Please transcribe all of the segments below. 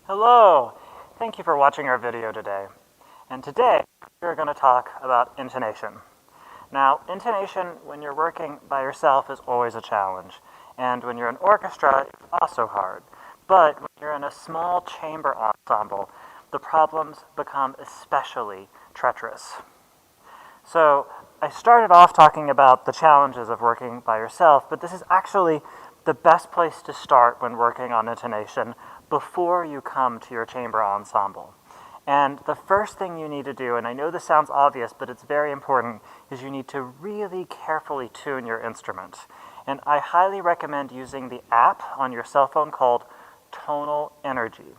Hello! Thank you for watching our video today. And today, we're going to talk about intonation. Now, intonation, when you're working by yourself, is always a challenge. And when you're in orchestra, it's also hard. But when you're in a small chamber ensemble, the problems become especially treacherous. So, I started off talking about the challenges of working by yourself, but this is actually the best place to start when working on intonation before you come to your chamber ensemble. And the first thing you need to do, and I know this sounds obvious, but it's very important, is you need to really carefully tune your instrument. And I highly recommend using the app on your cell phone called Tonal Energy.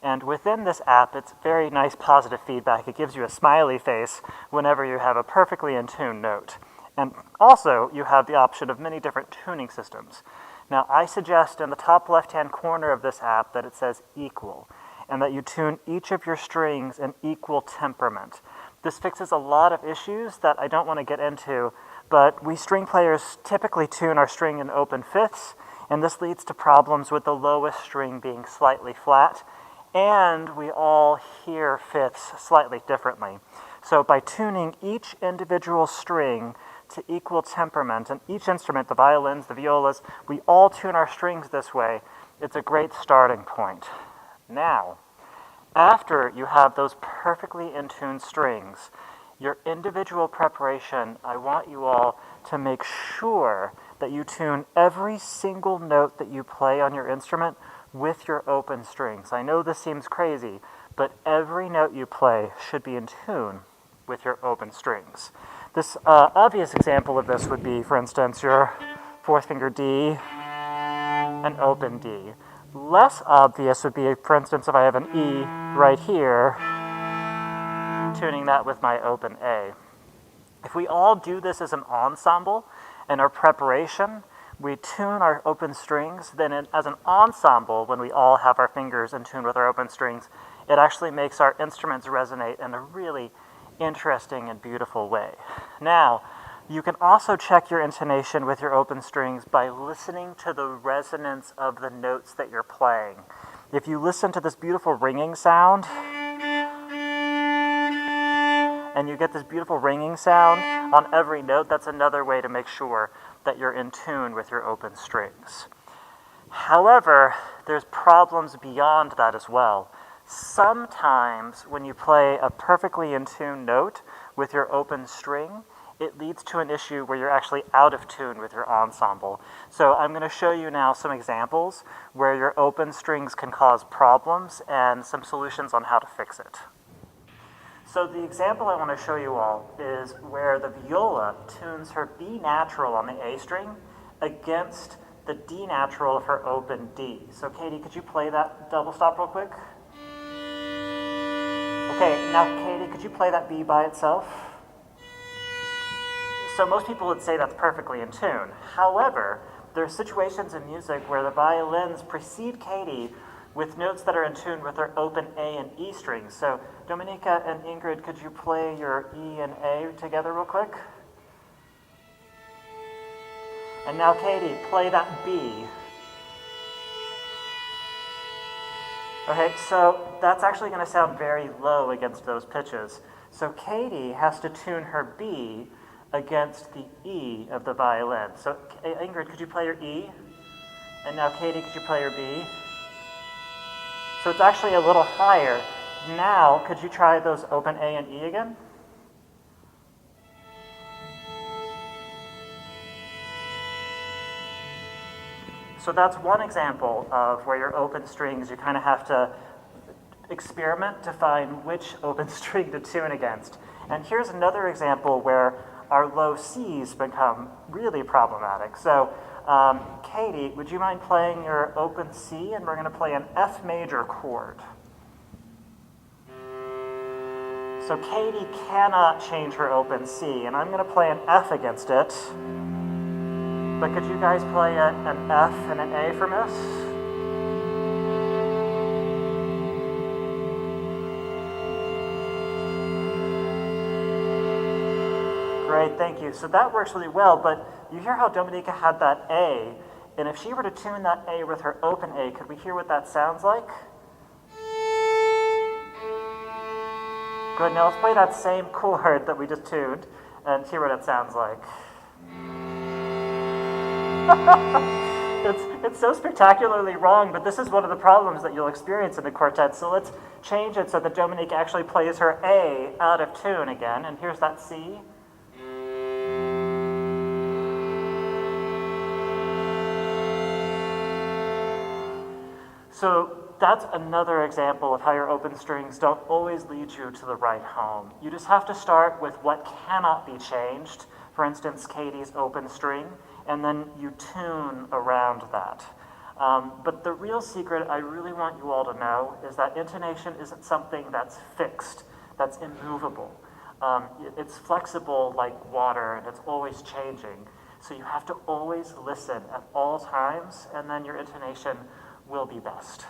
And within this app, it's very nice positive feedback. It gives you a smiley face whenever you have a perfectly in tune note. And also, you have the option of many different tuning systems. Now, I suggest in the top left-hand corner of this app that it says equal, and that you tune each of your strings in equal temperament. This fixes a lot of issues that I don't want to get into, but we string players typically tune our string in open fifths, and this leads to problems with the lowest string being slightly flat, and we all hear fifths slightly differently. So by tuning each individual string to equal temperament, and each instrument, the violins, the violas, we all tune our strings this way. It's a great starting point. Now, after you have those perfectly in tune strings, your individual preparation, I want you all to make sure that you tune every single note that you play on your instrument with your open strings. I know this seems crazy, but every note you play should be in tune with your open strings. This obvious example of this would be, for instance, your fourth finger D and open D. Less obvious would be, for instance, if I have an E right here, tuning that with my open A. If we all do this as an ensemble in our preparation, we tune our open strings, then as an ensemble, when we all have our fingers in tune with our open strings, it actually makes our instruments resonate in a really interesting and beautiful way. Now, you can also check your intonation with your open strings by listening to the resonance of the notes that you're playing. If you listen to this beautiful ringing sound, and you get this beautiful ringing sound on every note, that's another way to make sure that you're in tune with your open strings. However, there's problems beyond that as well. Sometimes when you play a perfectly in tune note with your open string, it leads to an issue where you're actually out of tune with your ensemble. So I'm going to show you now some examples where your open strings can cause problems and some solutions on how to fix it. So the example I want to show you all is where the viola tunes her B natural on the A string against the D natural of her open D. So Katie, could you play that double stop real quick? Okay, now Katie, could you play that B by itself? So most people would say that's perfectly in tune. However, there are situations in music where the violins precede Katie with notes that are in tune with their open A and E strings. So Dominika and Ingrid, could you play your E and A together real quick? And now Katie, play that B. Okay, so that's actually going to sound very low against those pitches. So Katie has to tune her B against the E of the violin. So Ingrid, could you play your E? And now Katie, could you play your B? So it's actually a little higher. Now, could you try those open A and E again? So that's one example of where your open strings, you kind of have to experiment to find which open string to tune against. And here's another example where our low C's become really problematic. So Katie, would you mind playing your open C? And we're going to play an F major chord. So Katie cannot change her open C, and I'm going to play an F against it. But could you guys play an F and an A for Miss? Great, thank you. So that works really well, but you hear how Dominika had that A, and if she were to tune that A with her open A, could we hear what that sounds like? Good, now let's play that same chord that we just tuned and hear what it sounds like. It's so spectacularly wrong, but this is one of the problems that you'll experience in the quartet. So let's change it so that Dominique actually plays her A out of tune again, and here's that C. So that's another example of how your open strings don't always lead you to the right home. You just have to start with what cannot be changed, for instance, Katie's open string, and then you tune around that. But the real secret I really want you all to know is that intonation isn't something that's fixed, that's immovable. It's flexible like water, and it's always changing. So you have to always listen at all times, and then your intonation will be best.